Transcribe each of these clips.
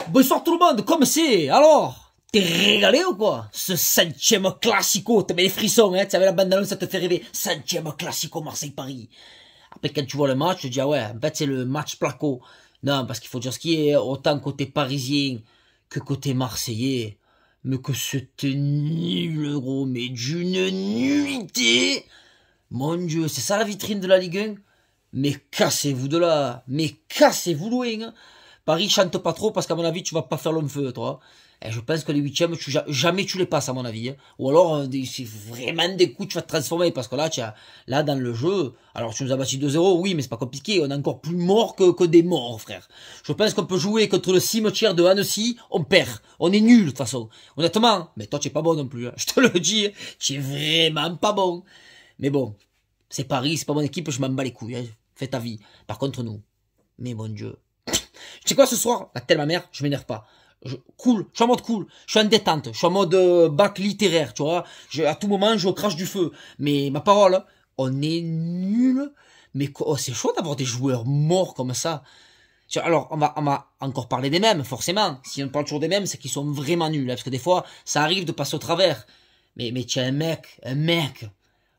Bonsoir tout le monde, comme c'est? Alors, t'es régalé ou quoi? Ce 5e classico, t'as mis les frissons, hein, tu savais la bande-annonce, ça te fait rêver. 5e classico Marseille-Paris. Après, quand tu vois le match, tu te dis, ah ouais, en fait, c'est le match placo. Non, parce qu'il faut dire ce qui est, autant côté parisien que côté marseillais. Mais que c'était nul, gros, mais d'une nullité. Mon Dieu, c'est ça la vitrine de la Ligue 1? Mais cassez-vous de là, mais cassez-vous loin, hein. Paris chante pas trop parce qu'à mon avis tu vas pas faire long feu, toi. Et je pense que les huitièmes, jamais tu les passes à mon avis, hein. Ou alors c'est vraiment des coups tu vas te transformer parce que là dans le jeu, alors tu nous as battu 2-0, oui mais c'est pas compliqué, on est encore plus morts que des morts, frère. Je pense qu'on peut jouer contre le cimetière de Annecy, on perd, on est nul de toute façon. Honnêtement, mais toi tu es pas bon non plus, hein. Je te le dis, hein. Tu es vraiment pas bon. Mais bon, c'est Paris, c'est pas mon équipe, je m'en bats les couilles, hein. Fais ta vie. Par contre nous, mais mon Dieu. Tu sais quoi, ce soir, la telle ma mère, je m'énerve pas. Cool, je suis en mode cool, je suis en détente, je suis en mode bac littéraire, tu vois. À tout moment, je crache du feu. Mais ma parole, on est nul. Mais oh, c'est chaud d'avoir des joueurs morts comme ça. Alors, on va encore parler des mêmes, forcément. Si on parle toujours des mêmes, c'est qu'ils sont vraiment nuls. Hein, parce que des fois, ça arrive de passer au travers. Mais tu as un mec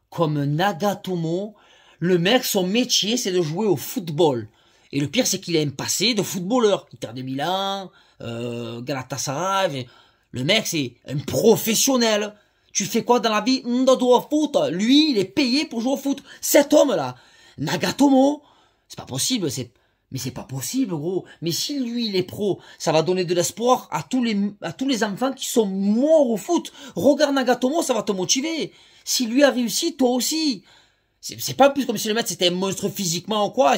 comme Nagatomo. Le mec, son métier, c'est de jouer au football. Et le pire, c'est qu'il a un passé de footballeur. Inter de Milan, Galatasaray. Le mec, c'est un professionnel. Tu fais quoi dans la vie? On doit jouer au foot. Lui, il est payé pour jouer au foot. Cet homme-là, Nagatomo, c'est pas possible. Mais c'est pas possible, gros. Mais si lui, il est pro, ça va donner de l'espoir à tous les enfants qui sont morts au foot. Regarde Nagatomo, ça va te motiver. Si lui a réussi, toi aussi. C'est pas plus comme si le mec c'était un monstre physiquement ou quoi.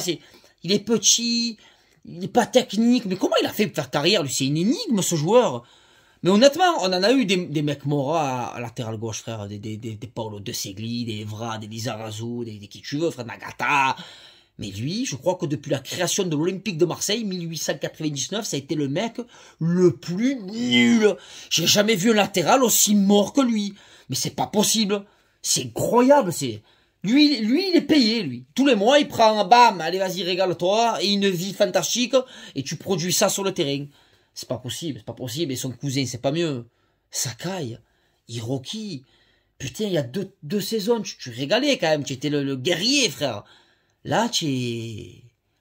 Il est petit, il est pas technique. Mais comment il a fait pour faire carrière, lui? C'est une énigme, ce joueur. Mais honnêtement, on en a eu des mecs morts à latéral gauche, frère. Des Paulo De Segli, des Evra, des Lizarazu, des qui tu veux, frère, Nagata. Mais lui, je crois que depuis la création de l'Olympique de Marseille, 1899, ça a été le mec le plus nul. J'ai jamais vu un latéral aussi mort que lui. Mais c'est pas possible. C'est incroyable, Lui, il est payé, lui. Tous les mois, il prend, bam, allez, vas-y, régale-toi, et une vie fantastique, et tu produis ça sur le terrain. C'est pas possible, et son cousin, c'est pas mieux. Sakai, Hiroki, putain, il y a deux saisons, tu régalais quand même, tu étais le guerrier, frère. Là,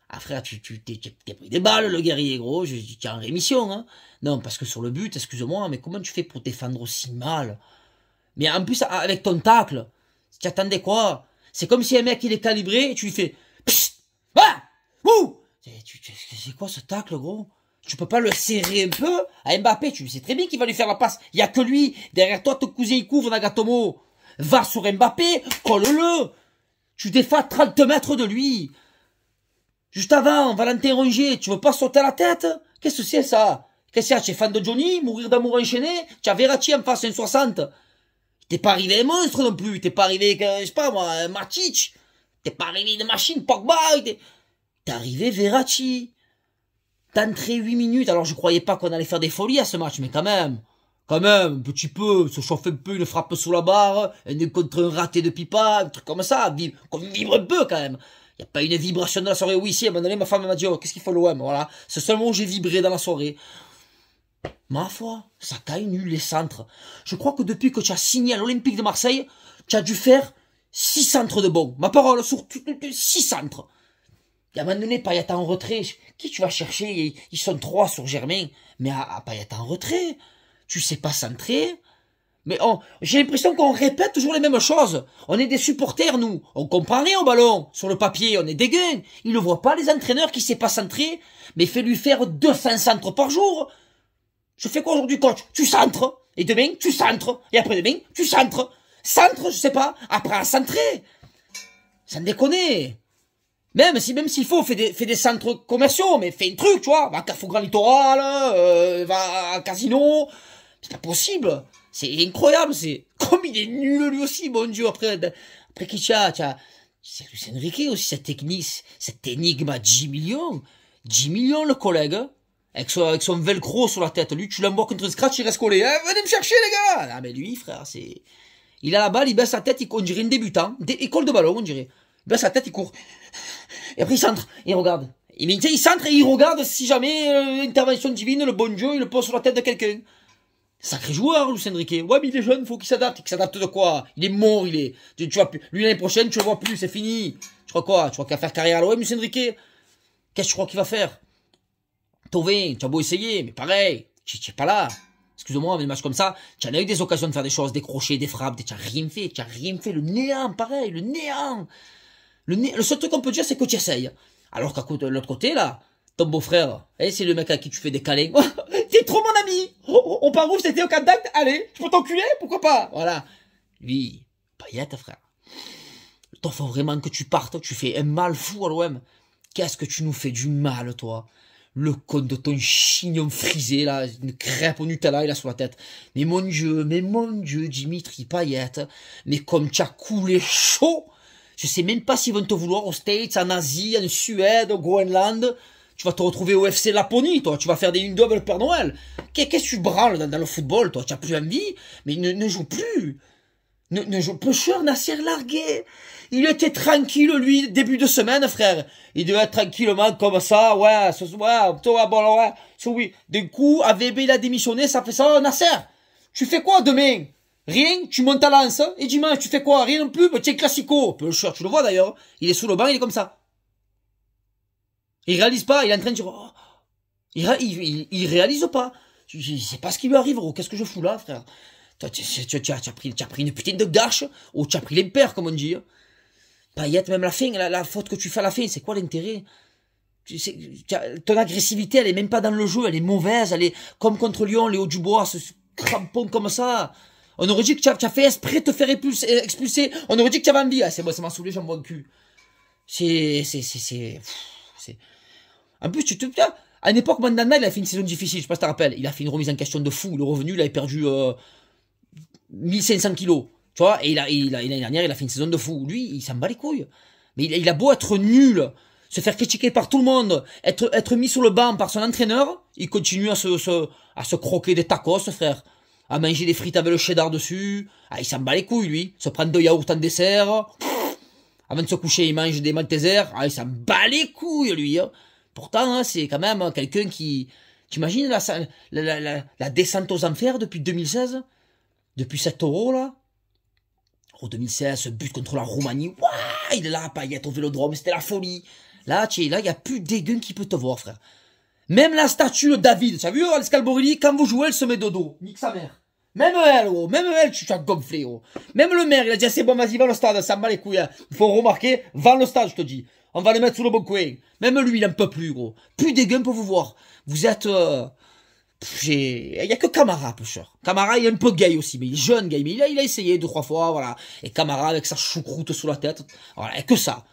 ah, frère, t'es pris des balles, le guerrier, gros, tu es en rémission, hein. Non, parce que sur le but, excuse-moi, mais comment tu fais pour défendre aussi mal? Mais en plus, avec ton tacle, tu attendais quoi? C'est comme si un mec, il est calibré, et tu lui fais psst, ah, ouh! C'est quoi ce tacle, gros? Tu peux pas le serrer un peu à Mbappé, tu sais très bien qu'il va lui faire la passe. Il y a que lui. Derrière toi, ton cousin, il couvre, Nagatomo. Va sur Mbappé, colle-le. Tu défends 30 mètres de lui. Juste avant, Valentin Rongier, tu veux pas sauter à la tête? Qu'est-ce que c'est, ça? Qu'est-ce que c'est? Tu es fan de Johnny? Mourir d'amour enchaîné? Tu as Verratti en face, 1,60. T'es pas arrivé un monstre non plus. T'es pas arrivé, je sais pas moi, un Matic. T'es pas arrivé une machine, Pogba. T'es arrivé Verratti. T'as entré 8 minutes. Alors je croyais pas qu'on allait faire des folies à ce match, mais quand même, un petit peu, se chauffer un peu, une frappe sous la barre, un contre un raté de Pipa, un truc comme ça, qu'on vibre un peu quand même. Y a pas une vibration dans la soirée. Oui, si, à un moment donné, ma femme m'a dit, oh, qu'est-ce qu'il faut l'OM, voilà. C'est seulement où j'ai vibré dans la soirée. Ma foi, ça caille nul les centres. Je crois que depuis que tu as signé à l'Olympique de Marseille, tu as dû faire 6 centres de bons. Ma parole, sur 6 centres. Et à un moment donné, Payet en retrait. Qui tu vas chercher? Ils sont 3 sur Germain. Mais à Payet en retrait. Tu sais pas centrer. Mais j'ai l'impression qu'on répète toujours les mêmes choses. On est des supporters, nous. On comprend rien au ballon. Sur le papier, on est dégueu. Ils ne voient pas, les entraîneurs, qui ne savent pas centrer. Mais fais-lui faire 200 centres par jour. Je fais quoi aujourd'hui, coach? Tu centres. Et demain, tu centres. Et après-demain, tu centres. Centre, je sais pas. Apprends à centrer. Sans déconner. Même s'il faut, fais des centres commerciaux, mais fais un truc, tu vois. Va à Carrefour Grand Littoral, va à Casino. C'est pas possible. C'est incroyable, comme il est nul lui aussi, mon Dieu. Après qui c'est Luis Enrique aussi, cette technique, cette énigme à 10 millions. 10 millions, le collègue. Avec son velcro sur la tête. Lui, tu l'envoies contre un scratch, il reste collé. Venez me chercher, les gars! Ah, mais lui, frère, il a la balle, il baisse sa tête, on dirait un débutant. École de ballon, on dirait. Il baisse sa tête, il court. Et après, il centre. Il regarde. il centre et il regarde si jamais intervention divine, le bon Dieu, il le pose sur la tête de quelqu'un. Sacré joueur, Luis Enrique. Ouais, mais il est jeune, faut qu'il s'adapte. Il s'adapte de quoi? Il est mort, tu vois, lui l'année prochaine, tu le vois plus, c'est fini. Tu crois quoi? Tu crois qu'il va faire carrière à l'OM, Luis Enrique? Qu'est-ce que tu crois qu'il va faire? Tovin, tu as beau essayer, mais pareil, tu n'es pas là. Excuse-moi, mais des matchs comme ça, tu en as eu des occasions de faire des choses, des crochets, des frappes, tu n'as rien fait, le néant, pareil, le néant. Le seul truc qu'on peut dire, c'est que tu essayes. Alors qu'à de l'autre côté, là, ton beau-frère, c'est le mec à qui tu fais des câlins. T'es trop mon ami. On part où, c'était au contact? Allez, je peux t'enculer? Pourquoi pas? Voilà. Lui, paillette, frère. Toi, faut vraiment que tu partes, tu fais un mal fou à l'OM. Qu'est-ce que tu nous fais du mal, toi? Le con de ton chignon frisé, là, une crêpe au Nutella, il a sur la tête. Mais mon Dieu, Dimitri Payet, mais comme tu as coulé chaud, je sais même pas s'ils vont te vouloir aux States, en Asie, en Suède, au Groenland. Tu vas te retrouver au FC Laponie, toi. Tu vas faire une double Père Noël. Qu'est-ce que tu branles dans le football, toi? Tu as plus envie, mais ne joue plus. Ne joue plus. Pêcheur Nasser largué. Il était tranquille, lui, début de semaine, frère. Il devait être tranquillement comme ça, ouais, bon, ouais, oui. D'un coup, AVB, il a démissionné, ça fait ça, Nasser. Tu fais quoi demain? Rien, tu montes à Lens, et dimanche, tu fais quoi? Rien non plus, tiens, classico. Pêcheur, tu le vois d'ailleurs. Il est sous le banc, il est comme ça. Il réalise pas, il est en train de dire, oh, il réalise pas. Je sais pas ce qui lui arrive, gros. Qu'est-ce que je fous là, frère? Tu as pris une putain de gâche, ou tu as pris l'impair, comme on dit. Payet, même la fin, la faute que tu fais à la fin, c'est quoi l'intérêt? Ton agressivité, elle est même pas dans le jeu, elle est mauvaise, elle est comme contre Lyon, Léo Dubois, ce crampon comme ça. On aurait dit que tu as fait exprès de te faire expulser, on aurait dit que tu avais envie. Ah, c'est bon, ça m'a saoulé, j'en vois le cul. En plus, à une époque, Mandanda, il a fait une saison difficile, je sais pas si tu te rappelles. Il a fait une remise en question de fou, il est revenu, il avait perdu 1500 kilos. Tu vois, et l'année dernière, il a fait une saison de fou. Lui, il s'en bat les couilles. Mais il a beau être nul, se faire critiquer par tout le monde, être mis sur le banc par son entraîneur, il continue à se croquer des tacos, frère. À manger des frites avec le cheddar dessus. Ah, il s'en bat les couilles, lui. Se prendre 2 yaourts en dessert. Avant de se coucher, il mange des Maltesers. Ah, il s'en bat les couilles, lui. Pourtant, hein, c'est quand même quelqu'un qui... T'imagines la descente aux enfers depuis 2016? Depuis 7 euros, là? En 2016, ce but contre la Roumanie. Ouah, il est là, Payet au Vélodrome, c'était la folie. Là, il y a plus dégueule qui peut te voir, frère. Même la statue de David, tu as vu, Alex Calborelli, quand vous jouez, elle se met de dos. Nique sa mère. Même elle, tu as gonflé, oh. Même le maire, il a dit, c'est bon, vas-y, va au stade, ça me bat les couilles, hein. Il faut remarquer, va le stade, je te dis. On va le mettre sous le bon coin. Même lui, il en peut plus, gros. Plus dégueule pour vous voir. Vous êtes, il y a que Camara, pêcheur. Camara, il est un peu gay aussi, mais il est jeune, gay, mais il a essayé 2-3 fois, voilà. Et Camara, avec sa choucroute sous la tête. Voilà, et que ça.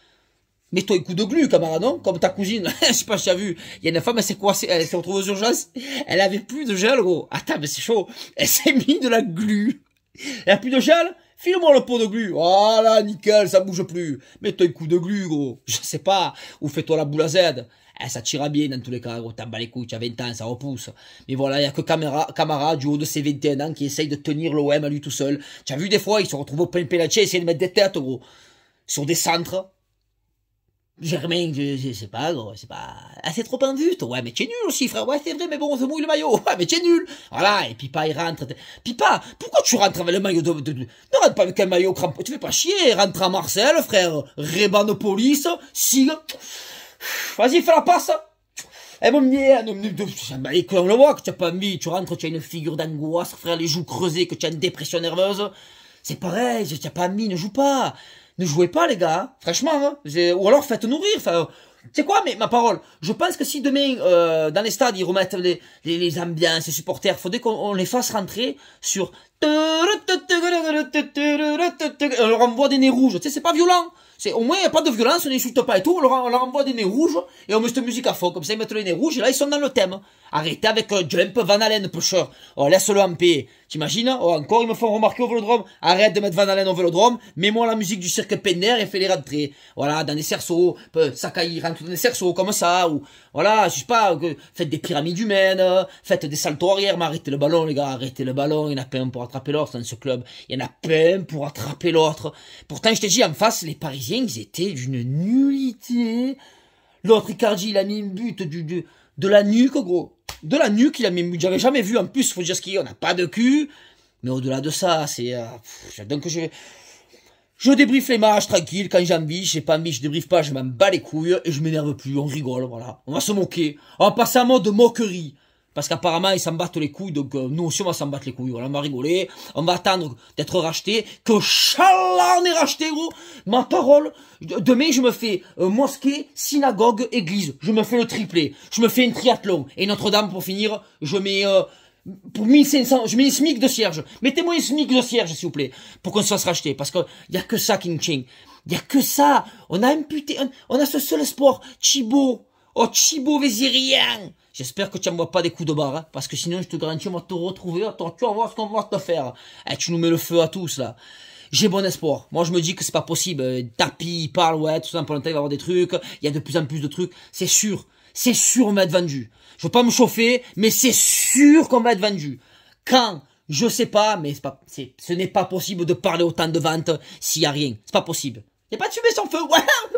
Mets-toi un coup de glu, Camara, non? Comme ta cousine, je sais pas si tu as vu. Il y a une femme, elle s'est coincée, elle s'est retrouvée aux urgences. Elle avait plus de gel, gros. Attends, mais c'est chaud. Elle s'est mis de la glu. Elle a plus de gel? File-moi le pot de glu. Voilà, nickel, ça bouge plus. Mets-toi un coup de glu, gros. Je sais pas. Ou fais-toi la boule à Z. Ça tira bien dans tous les cas, gros. T'en bats les couilles, tu as 20 ans, ça repousse. Mais voilà, il y a que Camara, du haut de ses 21 ans, qui essaye de tenir l'OM à lui tout seul. Tu as vu des fois, il se retrouve au plein pénalty, essayer de mettre des têtes, gros. Sur des centres. Germain, je sais pas, gros, c'est pas... Ah, c'est trop en vue, toi. Ouais, mais tu es nul aussi, frère. Ouais, c'est vrai, mais bon, on se mouille le maillot. Ouais, mais tu es nul. Voilà, et Pipa, il rentre. Pipa, pourquoi tu rentres avec le maillot Ne rentre pas avec un maillot crampon. Tu fais pas chier. Rentre à Marseille, frère. Rébanopolis, Sig. Vas-y, fais la passe. Eh, mon mien, on le voit que tu as pas envie. Tu rentres, tu as une figure d'angoisse, frère, les joues creusées, que tu as une dépression nerveuse. C'est pareil, tu as pas envie, ne joue pas. Ne jouez pas, les gars, hein. Franchement, hein. Ou alors faites nourrir, enfin, tu sais quoi, mais ma parole, je pense que si demain, dans les stades, ils remettent les ambiances, les supporters, faudrait qu'on les fasse rentrer sur... On leur envoie des nez rouges, tu sais, c'est pas violent. Au moins, il n'y a pas de violence, on n'insulte pas et tout, on leur envoie des nez rouges, et on met cette musique à fond, comme ça ils mettent les nez rouges, et là ils sont dans le thème. Arrêtez avec Jump Van Halen, pêcheur. Oh, laisse-le en paix. T'imagines? Oh, encore ils me font remarquer au Vélodrome. Arrête de mettre Van Halen au Vélodrome, mets-moi la musique du cirque Pender et fais-les rentrer. Voilà, dans des cerceaux, Sakai rentre dans des cerceaux comme ça, ou voilà, je sais pas, faites des pyramides humaines, faites des saltos arrière, mais arrêtez le ballon, les gars, arrêtez le ballon, il y en a pas un pour attraper l'autre dans ce club. Il y en a pas un pour attraper l'autre. Pourtant, je t'ai dit, en face, les Parisiens, ils étaient d'une nullité. L'autre, Icardi, il a mis un but de la nuque, gros. De la nuque, il a mis un but. J'avais jamais vu. En plus, faut dire ce qu'il y a, on n'a pas de cul. Mais au-delà de ça, c'est... donc je débriefe les matchs, tranquille, quand j'ai envie. J'ai pas envie, je débriefe pas, je m'en bats les couilles. Et je m'énerve plus, on rigole, voilà. On va se moquer. On va passer en mode moquerie. Parce qu'apparemment, ils s'en battent les couilles, donc nous aussi, on va s'en battre les couilles. Voilà, on va rigoler, on va attendre d'être racheté. Que Inch'Allah, on est racheté, gros. Ma parole, demain, je me fais mosquée, synagogue, église. Je me fais le triplé. Je me fais un triathlon. Et Notre-Dame, pour finir, je mets... pour 1500, je mets une SMIC de cierge. Mettez-moi une SMIC de cierge, s'il vous plaît, pour qu'on se fasse racheter. Parce que y a que ça qui nous tient. Y a que ça. On a imputé, on a ce seul espoir. Chibo. Oh, Chibo Vézirien. J'espère que tu n'envoies pas des coups de barre, hein, parce que sinon, je te garantis, on va te retrouver. Attends, tu vas voir ce qu'on va te faire. Eh, tu nous mets le feu à tous, là. J'ai bon espoir. Moi, je me dis que c'est pas possible. Tapi, il parle, ouais, tout ça, pendant le temps, il va y avoir des trucs. Il y a de plus en plus de trucs. C'est sûr. C'est sûr, on va être vendu. Je veux pas me chauffer, mais c'est sûr qu'on va être vendu. Quand? Je sais pas, mais ce n'est pas possible de parler autant de ventes s'il y a rien. C'est pas possible. Y a pas de fumée sans feu.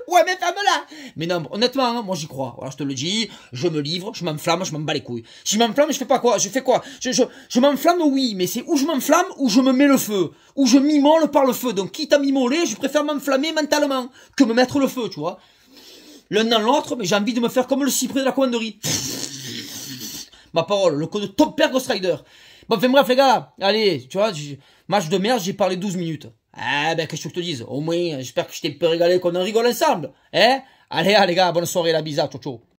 Ouais, mais ferme-la. Mais non, honnêtement, hein, moi j'y crois. Voilà, je te le dis, je me livre, je m'enflamme, je m'en bats les couilles. Si je m'enflamme, je fais pas quoi? Je fais quoi? Je m'enflamme, oui, mais c'est où je m'enflamme, ou je me mets le feu. Ou je m'immole par le feu. Donc, quitte à m'immoler, je préfère m'enflammer mentalement que me mettre le feu, tu vois. L'un dans l'autre, mais j'ai envie de me faire comme le cyprès de la commanderie. Ma parole, le coup de ton père Ghost Rider. Bon, enfin bref les gars, allez, tu vois, match de merde, j'ai parlé 12 minutes. Ah ben qu'est-ce que je te dise, au moins, j'espère que je t'ai un peu régalé, qu'on en rigole ensemble. Hein? Allez, les gars, bonne soirée, la bise, ciao ciao.